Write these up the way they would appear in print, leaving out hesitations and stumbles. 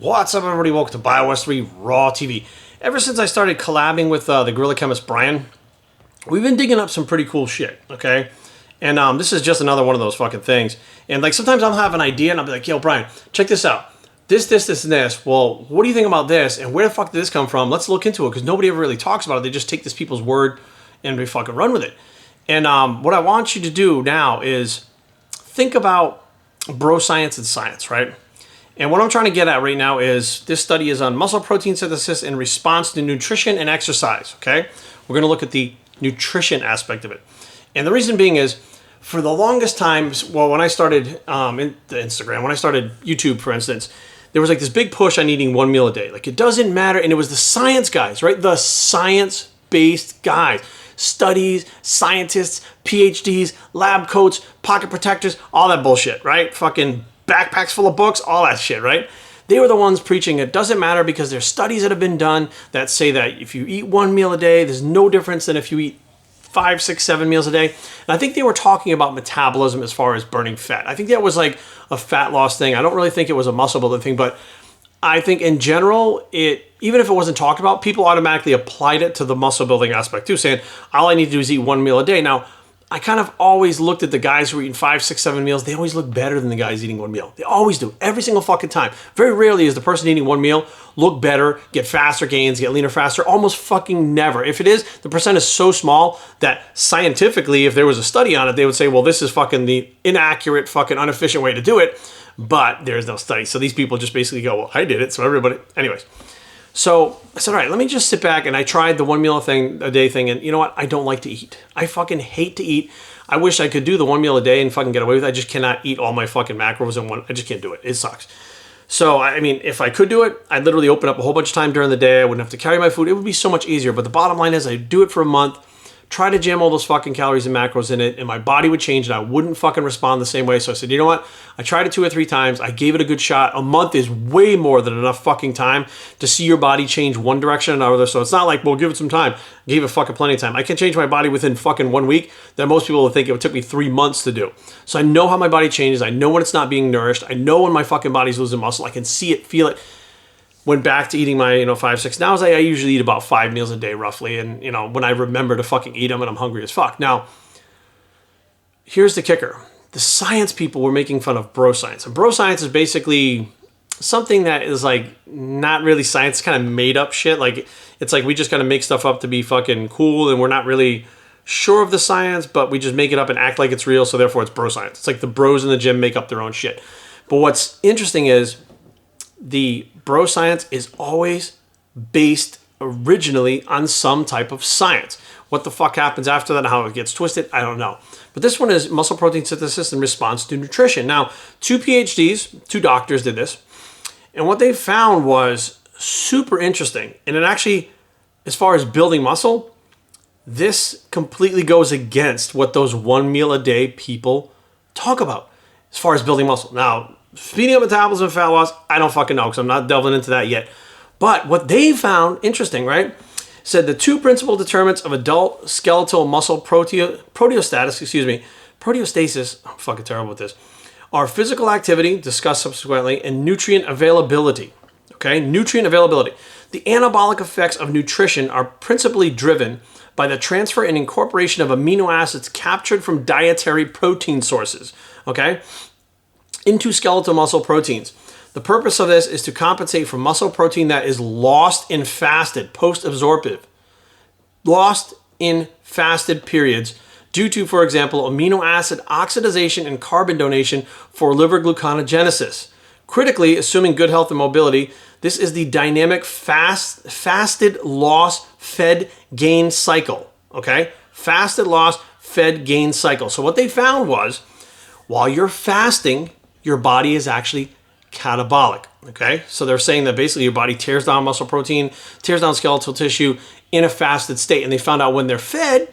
What's up, everybody? Welcome to BioS3 Raw TV. Ever since I started collabing with the Gorilla Chemist Brian, we've been digging up some pretty cool shit, okay? And this is just another one of those fucking things. And like sometimes I'll have an idea and I'll be like, yo, Brian, check this out. This, and this. Well, what do you think about this? And where the fuck did this come from? Let's look into it, because nobody ever really talks about it. They just take this people's word and they fucking run with it. And what I want you to do now is think about bro science and science, right? And what I'm trying to get at right now is this study is on muscle protein synthesis in response to nutrition and exercise, okay? We're going to look at the nutrition aspect of it. And the reason being is, for the longest time, well, when I started in the Instagram, when I started YouTube, for instance, there was like this big push on eating one meal a day. Like, it doesn't matter. And it was the science guys, right? The science-based guys. Studies, scientists, PhDs, lab coats, pocket protectors, all that bullshit, right? Fucking backpacks full of books, all that shit, right? They were the ones preaching it doesn't matter, because there's studies that have been done that say that if you eat one meal a day, there's no difference than if you eat 5, 6, 7 meals a day. And I think they were talking about metabolism as far as burning fat. I think that was like a fat loss thing. I don't really think it was a muscle building thing, but I think in general, even if it wasn't talked about, people automatically applied it to the muscle building aspect too, saying all I need to do is eat one meal a day. Now, I kind of always looked at the guys who were eating 5, 6, 7 meals. They always look better than the guys eating one meal. They always do. Every single fucking time. Very rarely is the person eating one meal look better, get faster gains, get leaner faster. Almost fucking never. If it is, the percent is so small that scientifically, if there was a study on it, they would say, well, this is fucking the inaccurate, fucking inefficient way to do it. But there's no study. So these people just basically go, well, I did it. So everybody, anyways. So I said, all right, let me just sit back. And I tried the one meal a day thing. And you know what? I don't like to eat. I fucking hate to eat. I wish I could do the one meal a day and fucking get away with it. I just cannot eat all my fucking macros in one. I just can't do it. It sucks. So, I mean, if I could do it, I'd literally open up a whole bunch of time during the day. I wouldn't have to carry my food. It would be so much easier. But the bottom line is I do it for a month, try to jam all those fucking calories and macros in it, and my body would change and I wouldn't fucking respond the same way. So I said, you know what? I tried it 2 or 3 times. I gave it a good shot. A month is way more than enough fucking time to see your body change one direction or another. So it's not like, well, give it some time. I gave it fucking plenty of time. I can change my body within fucking 1 week that most people would think it took me 3 months to do. So I know how my body changes. I know when it's not being nourished. I know when my fucking body's losing muscle. I can see it, feel it. Went back to eating my, 5, 6. Now I usually eat about 5 meals a day roughly. And, when I remember to fucking eat them and I'm hungry as fuck. Now, here's the kicker. The science people were making fun of bro science. And bro science is basically something that is like not really science, kind of made up shit. Like, it's like we just kind of make stuff up to be fucking cool and we're not really sure of the science, but we just make it up and act like it's real. So therefore it's bro science. It's like the bros in the gym make up their own shit. But what's interesting is the bro science is always based originally on some type of science. What the fuck happens after that and how it gets twisted, I don't know. But this one is muscle protein synthesis in response to nutrition. Now, 2 PhDs, 2 doctors did this. And what they found was super interesting. And it actually, as far as building muscle, this completely goes against what those one meal a day people talk about as far as building muscle. Now, speeding up metabolism and fat loss, I don't fucking know because I'm not delving into that yet. But what they found, interesting, right? Said the 2 principal determinants of adult skeletal muscle proteostasis, I'm fucking terrible with this, are physical activity, discussed subsequently, and nutrient availability. Okay, nutrient availability. The anabolic effects of nutrition are principally driven by the transfer and incorporation of amino acids captured from dietary protein sources, okay, into skeletal muscle proteins. The purpose of this is to compensate for muscle protein that is lost in fasted, post-absorptive, lost in fasted periods due to, for example, amino acid oxidation and carbon donation for liver gluconeogenesis. Critically, assuming good health and mobility, this is the dynamic fasted loss fed gain cycle, okay? Fasted loss fed gain cycle. So what they found was, while you're fasting, your body is actually catabolic, okay? So they're saying that basically your body tears down muscle protein, tears down skeletal tissue in a fasted state. And they found out when they're fed,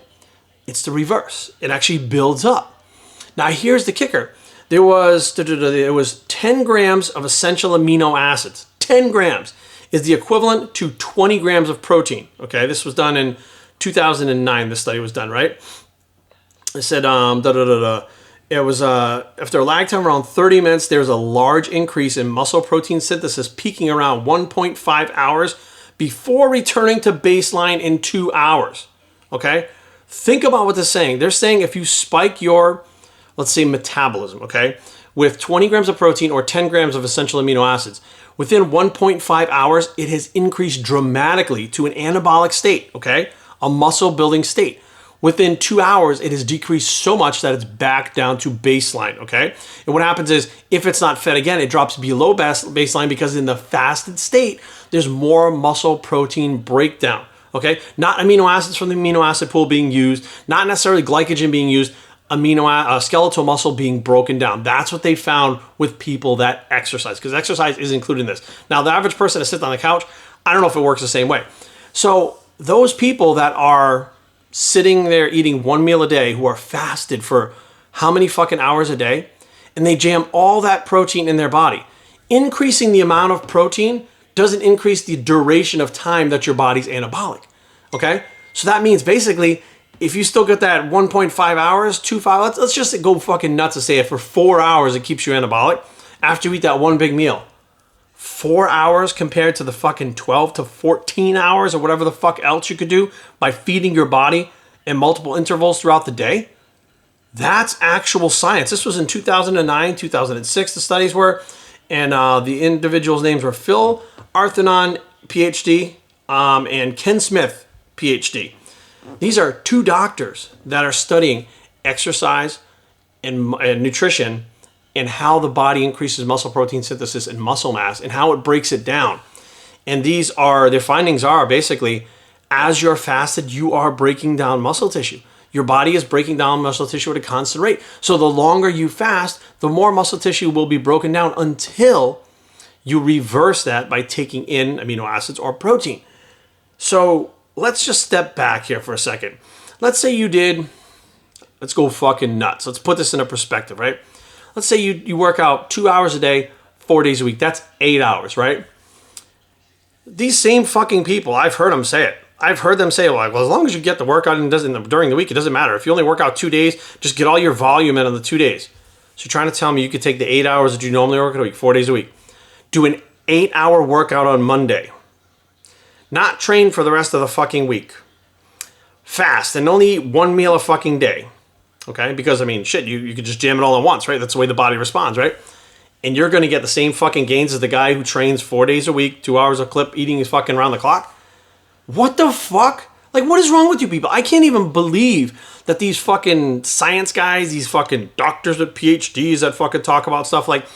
it's the reverse. It actually builds up. Now here's the kicker. There was 10 grams of essential amino acids. 10 grams is the equivalent to 20 grams of protein, okay? This was done in 2009, this study was done, right? It said, It was after a lag time around 30 minutes, there's a large increase in muscle protein synthesis, peaking around 1.5 hours before returning to baseline in 2 hours. Okay? Think about what they're saying. They're saying if you spike your, let's say, metabolism, okay, with 20 grams of protein or 10 grams of essential amino acids, within 1.5 hours, it has increased dramatically to an anabolic state, okay, a muscle building state. Within 2 hours, it has decreased so much that it's back down to baseline, okay? And what happens is, if it's not fed again, it drops below baseline because in the fasted state, there's more muscle protein breakdown, okay? Not amino acids from the amino acid pool being used, not necessarily glycogen being used, skeletal muscle being broken down. That's what they found with people that exercise, because exercise is included in this. Now, the average person that sits on the couch, I don't know if it works the same way. So those people that are sitting there eating one meal a day, who are fasted for how many fucking hours a day, and they jam all that protein in their body. Increasing the amount of protein doesn't increase the duration of time that your body's anabolic, okay? So that means basically, if you still get that 1.5 hours, 2.5, let's just go fucking nuts and say it for 4 hours it keeps you anabolic after you eat that one big meal. 4 hours compared to the fucking 12 to 14 hours or whatever the fuck else you could do by feeding your body in multiple intervals throughout the day. That's actual science. This was in 2009, 2006, the studies were, and the individuals' names were Phil Arthanon, PhD, and Ken Smith, PhD. These are two doctors that are studying exercise and nutrition and how the body increases muscle protein synthesis and muscle mass and how it breaks it down. And their findings are basically, as you're fasted, you are breaking down muscle tissue. Your body is breaking down muscle tissue at a constant rate. So the longer you fast, the more muscle tissue will be broken down until you reverse that by taking in amino acids or protein. So let's just step back here for a second. Let's say let's go fucking nuts. Let's put this in a perspective, right? Let's say you work out 2 hours a day, 4 days a week. That's 8 hours, right? These same fucking people, I've heard them say it. I've heard them say, well, as long as you get the workout in during the week, it doesn't matter. If you only work out 2 days, just get all your volume in on the 2 days. So you're trying to tell me you could take the 8 hours that you normally work a week, 4 days a week, do an 8-hour workout on Monday, not train for the rest of the fucking week, fast, and only eat one meal a fucking day. Okay, because I mean, shit, you could just jam it all at once, right? That's the way the body responds, right? And you're going to get the same fucking gains as the guy who trains 4 days a week, 2 hours a clip, eating his fucking around the clock. What the fuck? Like, what is wrong with you people? I can't even believe that these fucking science guys, these fucking doctors with PhDs that fucking talk about stuff like,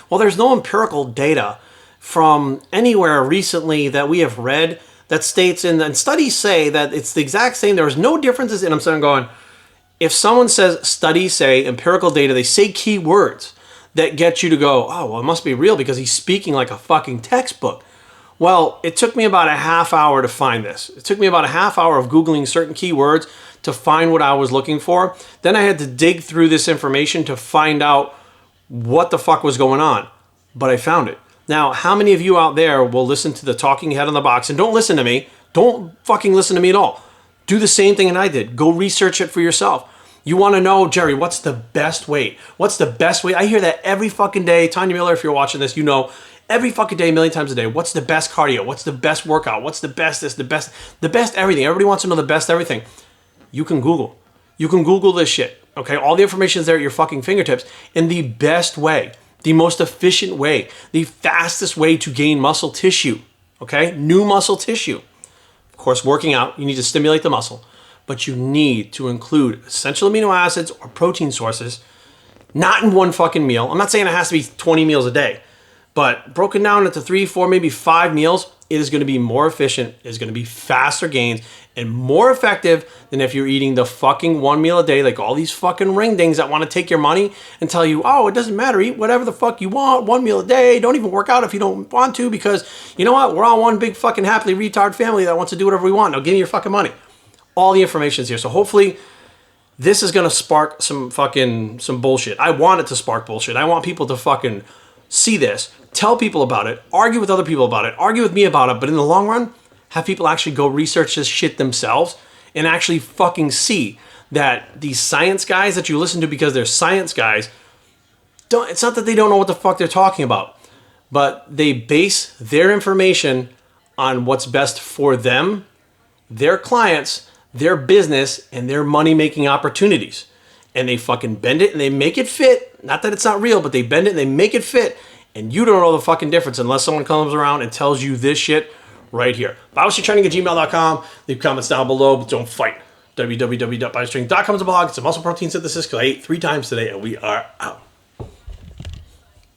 well, there's no empirical data from anywhere recently that we have read that states, and studies say that it's the exact same. There's no differences. And I'm sitting going, if someone says studies say, empirical data, they say key words that get you to go, oh, well, it must be real because he's speaking like a fucking textbook. Well, it took me about a half hour to find this. It took me about a half hour of Googling certain keywords to find what I was looking for. Then I had to dig through this information to find out what the fuck was going on. But I found it. Now, how many of you out there will listen to the talking head on the box? And don't listen to me. Don't fucking listen to me at all. Do the same thing that I did. Go research it for yourself. You want to know, Jerry, what's the best weight? What's the best weight? I hear that every fucking day. Tanya Miller, if you're watching this, you know, every fucking day, a million times a day. What's the best cardio? What's the best workout? What's the best this, the best everything? Everybody wants to know the best everything. You can Google. You can Google this shit, okay? All the information is there at your fucking fingertips. And the best way, the most efficient way, the fastest way to gain muscle tissue, okay? New muscle tissue. Of course, working out, you need to stimulate the muscle. But you need to include essential amino acids or protein sources, not in one fucking meal. I'm not saying it has to be 20 meals a day, but broken down into 3, 4, maybe 5 meals, it is going to be more efficient, it is going to be faster gains, and more effective than if you're eating the fucking one meal a day, like all these fucking ring dings that want to take your money and tell you, oh, it doesn't matter, eat whatever the fuck you want, one meal a day, don't even work out if you don't want to, because you know what, we're all one big fucking happily retard family that wants to do whatever we want. Now give me your fucking money. All the information is here. So hopefully this is going to spark some bullshit. I want it to spark bullshit. I want people to fucking see this, tell people about it, argue with other people about it, argue with me about it, but in the long run, have people actually go research this shit themselves and actually fucking see that these science guys that you listen to because they're science guys, it's not that they don't know what the fuck they're talking about, but they base their information on what's best for them, their clients, their business, and their money-making opportunities. And they fucking bend it and they make it fit. Not that it's not real, but they bend it and they make it fit. And you don't know the fucking difference unless someone comes around and tells you this shit right here. BioStreamTraining@gmail.com. Leave comments down below, but don't fight. www.biostraining.com is a blog. It's a muscle protein synthesis because I ate 3 times today and we are out.